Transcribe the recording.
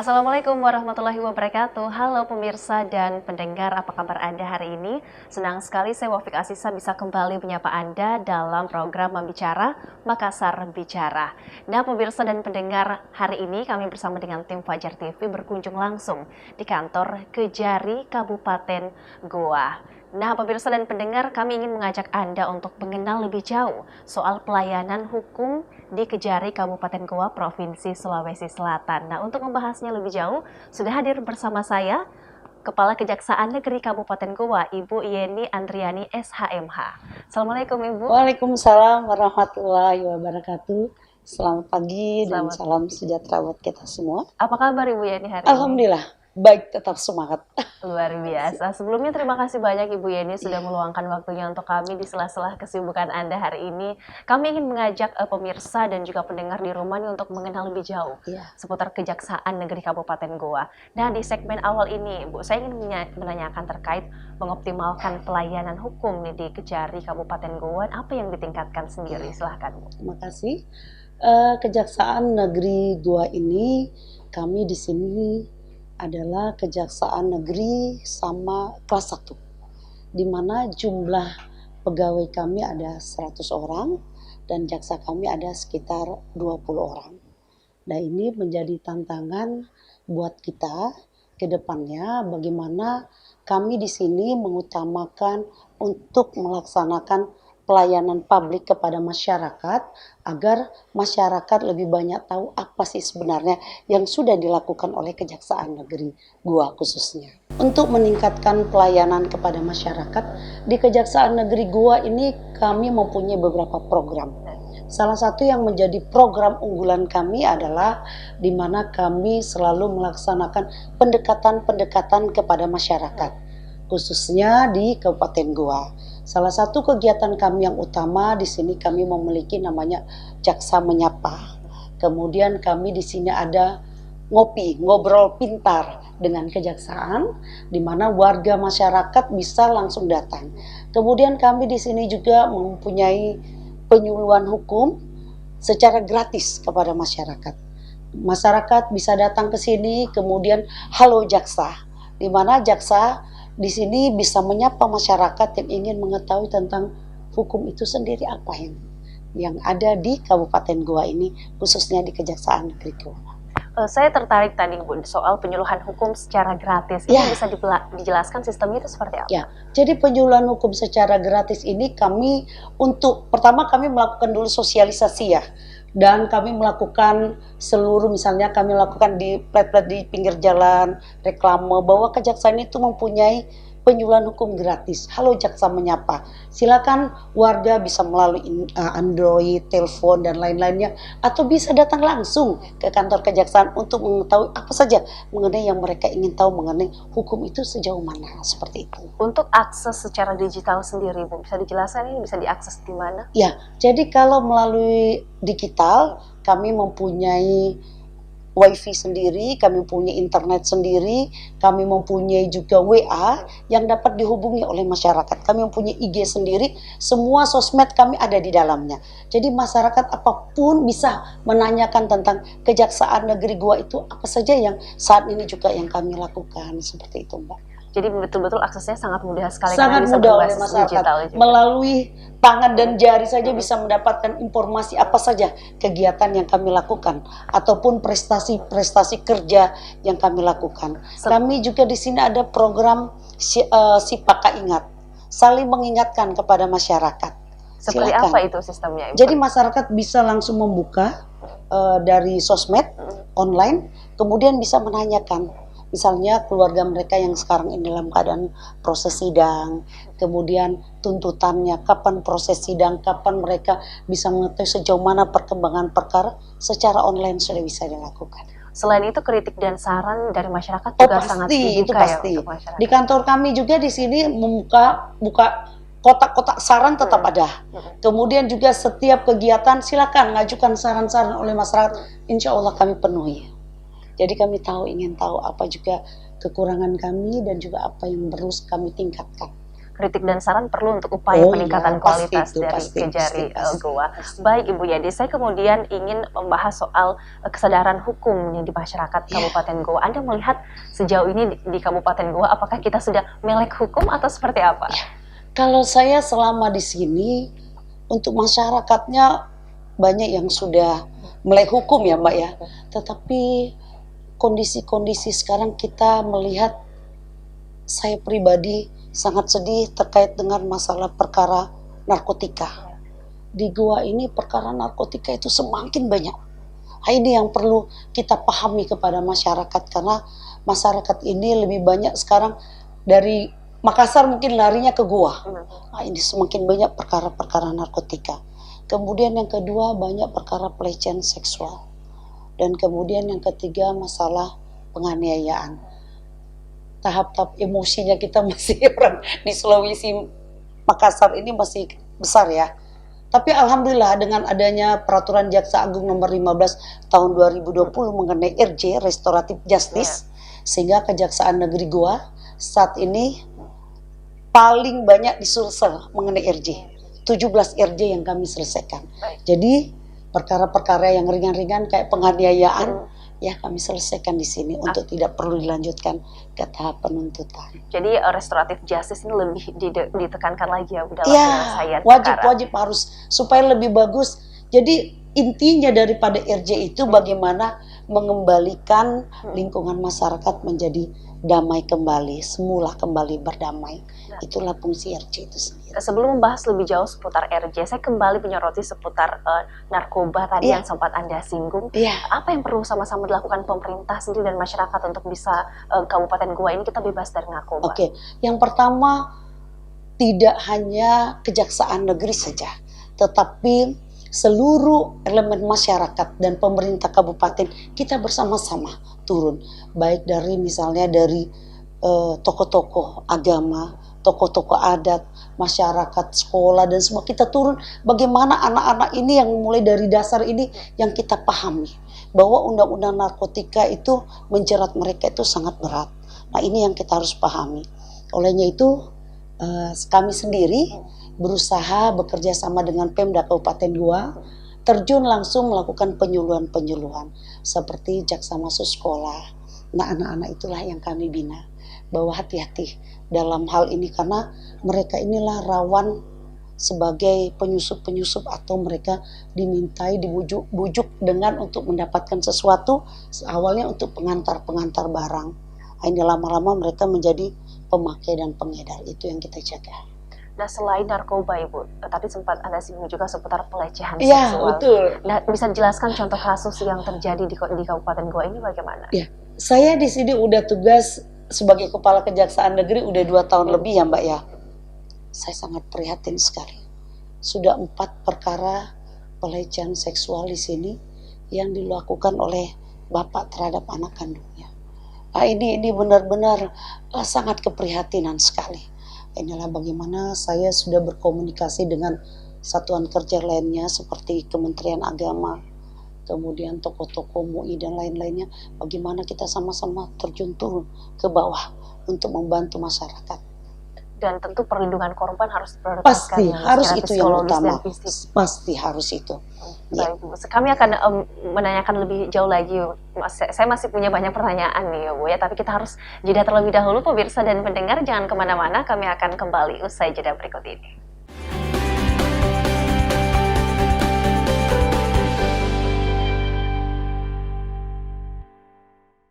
Assalamualaikum warahmatullahi wabarakatuh. Halo pemirsa dan pendengar, apa kabar Anda hari ini? Senang sekali saya Wafik Asisa bisa kembali menyapa Anda dalam program Membicara Makassar Bicara. Nah pemirsa dan pendengar, hari ini kami bersama dengan tim Fajar TV berkunjung langsung di kantor Kejari Kabupaten Goa. Nah, pemirsa dan pendengar, kami ingin mengajak Anda untuk mengenal lebih jauh soal pelayanan hukum di Kejari Kabupaten Goa, Provinsi Sulawesi Selatan. Nah, untuk membahasnya lebih jauh, sudah hadir bersama saya Kepala Kejaksaan Negeri Kabupaten Goa, Ibu Yeni Andriani SHMH. Assalamualaikum Ibu. Waalaikumsalam warahmatullahi wabarakatuh. Selamat pagi dan Selamat salam sejahtera buat kita semua. Apa kabar Ibu Yeni hari ini? Alhamdulillah, baik, tetap semangat. Luar biasa. Sebelumnya terima kasih banyak Ibu Yeni sudah meluangkan waktunya untuk kami di sela-sela kesibukan Anda hari ini. Kami ingin mengajak pemirsa dan juga pendengar di rumah nih untuk mengenal lebih jauh seputar Kejaksaan Negeri Kabupaten Goa. Nah, di segmen awal ini, Bu, saya ingin menanyakan terkait mengoptimalkan pelayanan hukum nih di Kejari Kabupaten Goa. Apa yang ditingkatkan sendiri? Silahkan, Bu. Terima kasih. Kejaksaan Negeri Goa ini, kami di sini adalah Kejaksaan Negeri sama kelas 1, di mana jumlah pegawai kami ada 100 orang dan jaksa kami ada sekitar 20 orang. Nah, ini menjadi tantangan buat kita ke depannya, bagaimana kami di sini mengutamakan untuk melaksanakan pelayanan publik kepada masyarakat agar masyarakat lebih banyak tahu apa sih sebenarnya yang sudah dilakukan oleh Kejaksaan Negeri Goa khususnya. Untuk meningkatkan pelayanan kepada masyarakat, di Kejaksaan Negeri Goa ini kami mempunyai beberapa program. Salah satu yang menjadi program unggulan kami adalah di mana kami selalu melaksanakan pendekatan-pendekatan kepada masyarakat, khususnya di Kabupaten Goa. Salah satu kegiatan kami yang utama di sini kami memiliki namanya Jaksa Menyapa. Kemudian kami di sini ada ngobrol pintar dengan kejaksaan, di mana warga masyarakat bisa langsung datang. Kemudian kami di sini juga mempunyai penyuluhan hukum secara gratis kepada masyarakat. Masyarakat bisa datang ke sini, kemudian halo jaksa, di mana jaksa di sini bisa menyapa masyarakat yang ingin mengetahui tentang hukum itu sendiri apa yang ada di Kabupaten Goa ini, khususnya di Kejaksaan Negeri Goa. Saya tertarik tadi Bu soal penyuluhan hukum secara gratis. Ini bisa dijelaskan sistemnya itu seperti apa? Ya, jadi penyuluhan hukum secara gratis ini kami pertama kami melakukan dulu sosialisasi ya. Dan kami melakukan misalnya kami lakukan di plat-plat di pinggir jalan, reklame bahwa kejaksaan itu mempunyai penyuluhan hukum gratis. Halo Jaksa Menyapa. Silakan warga bisa melalui Android, telepon dan lain-lainnya, atau bisa datang langsung ke kantor kejaksaan untuk mengetahui apa saja mengenai yang mereka ingin tahu mengenai hukum itu sejauh mana, seperti itu. Untuk akses secara digital sendiri, Bu, bisa dijelaskan ini bisa diakses di mana? Ya, jadi kalau melalui digital kami mempunyai WiFi sendiri, kami punya internet sendiri, kami mempunyai juga WA yang dapat dihubungi oleh masyarakat. Kami mempunyai IG sendiri, semua sosmed kami ada di dalamnya. Jadi masyarakat apapun bisa menanyakan tentang Kejaksaan Negeri Goa itu apa saja yang saat ini juga yang kami lakukan, seperti itu Mbak. Jadi betul-betul aksesnya sangat mudah sekali. Sangat mudah oleh masyarakat. Melalui tangan dan jari saja bisa mendapatkan informasi apa saja kegiatan yang kami lakukan ataupun prestasi kerja yang kami lakukan. Kami juga di sini ada program Sipaka Ingat, saling mengingatkan kepada masyarakat. Seperti apa itu sistemnya, Ibu? Jadi masyarakat bisa langsung membuka dari sosmed online, kemudian bisa menanyakan. Misalnya keluarga mereka yang sekarang ini dalam keadaan proses sidang, kemudian tuntutannya, kapan proses sidang, kapan mereka bisa mengetahui sejauh mana perkembangan perkara, secara online sudah bisa dilakukan. Selain itu kritik dan saran dari masyarakat juga sangat dibuka ya untuk masyarakat. Di kantor kami juga di sini buka kotak-kotak saran tetap ada. Kemudian juga setiap kegiatan silakan ngajukan saran-saran oleh masyarakat, insya Allah kami penuhi. Jadi kami ingin tahu apa juga kekurangan kami dan juga apa yang harus kami tingkatkan. kritik dan saran perlu untuk upaya Oh peningkatan iya, pasti kualitas itu, dari pasti, Kejari pasti. Goa. Baik Ibu Yadi, saya kemudian ingin membahas soal kesadaran hukum di masyarakat Ya, Kabupaten Goa. Anda melihat sejauh ini di Kabupaten Goa, apakah kita sudah melek hukum atau seperti apa? kalau saya selama di sini, untuk masyarakatnya banyak yang sudah melek hukum ya Mbak ya. Tetapi kondisi-kondisi sekarang kita melihat, saya pribadi sangat sedih terkait dengan masalah perkara narkotika. Di Goa ini perkara narkotika itu semakin banyak. Nah, ini yang perlu kita pahami kepada masyarakat, karena masyarakat ini lebih banyak sekarang dari Makassar mungkin larinya ke Goa. Nah, ini semakin banyak perkara-perkara narkotika. Kemudian yang kedua banyak perkara pelecehan seksual. Dan kemudian yang ketiga masalah penganiayaan. Tahap-tahap emosinya kita masih orang di Sulawesi Makassar ini masih besar ya. Tapi alhamdulillah dengan adanya peraturan Jaksa Agung nomor 15 tahun 2020 mengenai RJ, Restoratif Justice, sehingga Kejaksaan Negeri Goa saat ini paling banyak di Sulsel mengenai RJ. 17 RJ yang kami selesaikan. Jadi perkara-perkara yang ringan-ringan kayak penganiayaan ya kami selesaikan di sini untuk tidak perlu dilanjutkan ke tahap penuntutan. Jadi restoratif justice ini lebih ditekankan lagi ya dalam Ya, penyelesaian wajib perkara. harus supaya lebih bagus. Jadi intinya daripada RJ itu bagaimana mengembalikan lingkungan masyarakat menjadi damai kembali, semula kembali berdamai. Itulah fungsi RJ itu sendiri. Sebelum membahas lebih jauh seputar RJ, saya kembali menyoroti seputar narkoba tadi yang sempat Anda singgung. Apa yang perlu sama-sama dilakukan pemerintah sendiri dan masyarakat untuk bisa Kabupaten Goa ini kita bebas dari narkoba? Oke, yang pertama tidak hanya Kejaksaan Negeri saja, tetapi seluruh elemen masyarakat dan pemerintah kabupaten kita bersama-sama turun, baik dari misalnya dari tokoh-tokoh agama, tokoh-tokoh adat, masyarakat, sekolah dan semua kita turun. Bagaimana anak-anak ini yang mulai dari dasar ini yang kita pahami bahwa undang-undang narkotika itu menjerat mereka itu sangat berat. Nah ini yang kita harus pahami. Olehnya itu kami sendiri berusaha bekerja sama dengan Pemda Kabupaten Goa, terjun langsung melakukan penyuluhan-penyuluhan seperti jaksa masuk sekolah. Nah anak-anak itulah yang kami bina, bahwa hati-hati dalam hal ini karena mereka inilah rawan sebagai penyusup-penyusup atau mereka dimintai dibujuk dengan untuk mendapatkan sesuatu, awalnya untuk pengantar-pengantar barang. Ini lama-lama mereka menjadi pemakai dan pengedar, itu yang kita jaga. Nah selain narkoba Ibu, tadi sempat Anda singgung juga seputar pelecehan Iya, seksual. betul. Nah bisa dijelaskan contoh kasus yang terjadi di Kabupaten Goa ini bagaimana? Ya, saya di sini udah tugas sebagai Kepala Kejaksaan Negeri udah 2 tahun lebih ya Mbak ya. Saya sangat prihatin sekali. Sudah 4 perkara pelecehan seksual di sini yang dilakukan oleh bapak terhadap anak kandungnya. Nah, ini benar-benar sangat keprihatinan sekali. Inilah bagaimana saya sudah berkomunikasi dengan satuan kerja lainnya seperti Kementerian Agama, kemudian tokoh-tokoh MUI dan lain-lainnya, bagaimana kita sama-sama terjun turun ke bawah untuk membantu masyarakat. Dan tentu perlindungan korban harus diprioritaskan. Pasti ya, harus itu yang utama. Pasti harus itu. Baik, Bu. Kami akan menanyakan lebih jauh lagi. Saya masih punya banyak pertanyaan nih ya Bu ya, tapi kita harus jeda terlebih dahulu pemirsa dan pendengar, jangan kemana-mana, kami akan kembali usai jeda berikut ini.